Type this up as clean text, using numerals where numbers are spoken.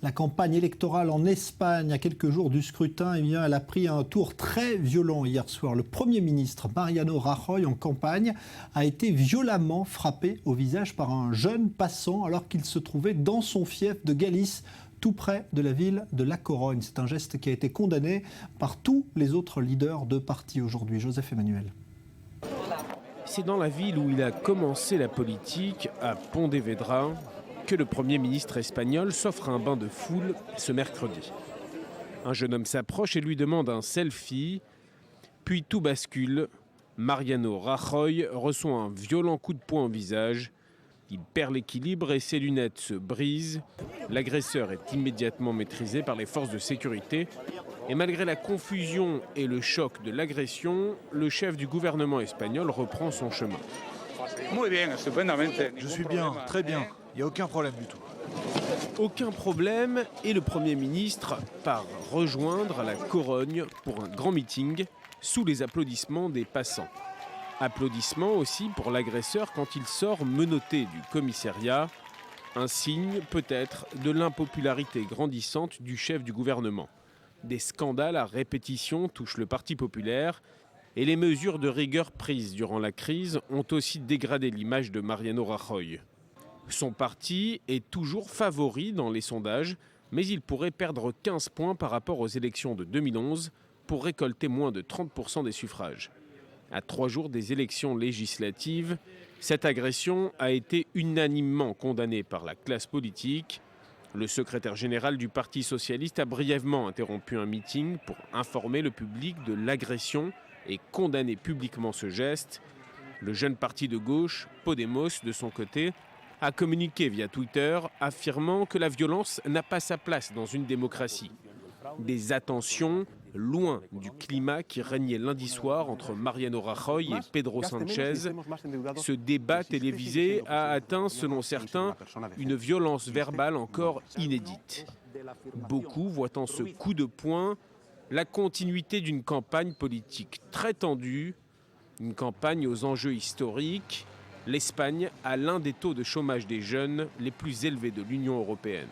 La campagne électorale en Espagne, à quelques jours du scrutin, elle a pris un tour très violent hier soir. Le Premier ministre Mariano Rajoy, en campagne, a été violemment frappé au visage par un jeune passant alors qu'il se trouvait dans son fief de Galice, tout près de la ville de La Corogne. C'est un geste qui a été condamné par tous les autres leaders de parti aujourd'hui. Joseph Emmanuel. C'est dans la ville où il a commencé la politique, à Pontevedra, que le Premier ministre espagnol s'offre un bain de foule ce mercredi. Un jeune homme s'approche et lui demande un selfie, puis tout bascule. Mariano Rajoy reçoit un violent coup de poing au visage. Il perd l'équilibre et ses lunettes se brisent. L'agresseur est immédiatement maîtrisé par les forces de sécurité. Et malgré la confusion et le choc de l'agression, le chef du gouvernement espagnol reprend son chemin. Je suis bien, très bien. Il n'y a aucun problème du tout. Aucun problème et le Premier ministre part rejoindre la Corogne pour un grand meeting sous les applaudissements des passants. Applaudissements aussi pour l'agresseur quand il sort menotté du commissariat. Un signe peut-être de l'impopularité grandissante du chef du gouvernement. Des scandales à répétition touchent le Parti populaire et les mesures de rigueur prises durant la crise ont aussi dégradé l'image de Mariano Rajoy. Son parti est toujours favori dans les sondages, mais il pourrait perdre 15 points par rapport aux élections de 2011 pour récolter moins de 30% des suffrages. À 3 jours des élections législatives, cette agression a été unanimement condamnée par la classe politique. Le secrétaire général du Parti socialiste a brièvement interrompu un meeting pour informer le public de l'agression et condamner publiquement ce geste. Le jeune parti de gauche, Podemos, de son côté, a communiqué via Twitter, affirmant que la violence n'a pas sa place dans une démocratie. Des attentions loin du climat qui régnait lundi soir entre Mariano Rajoy et Pedro Sánchez. Ce débat télévisé a atteint, selon certains, une violence verbale encore inédite. Beaucoup voient en ce coup de poing la continuité d'une campagne politique très tendue, une campagne aux enjeux historiques. L'Espagne a l'un des taux de chômage des jeunes les plus élevés de l'Union européenne.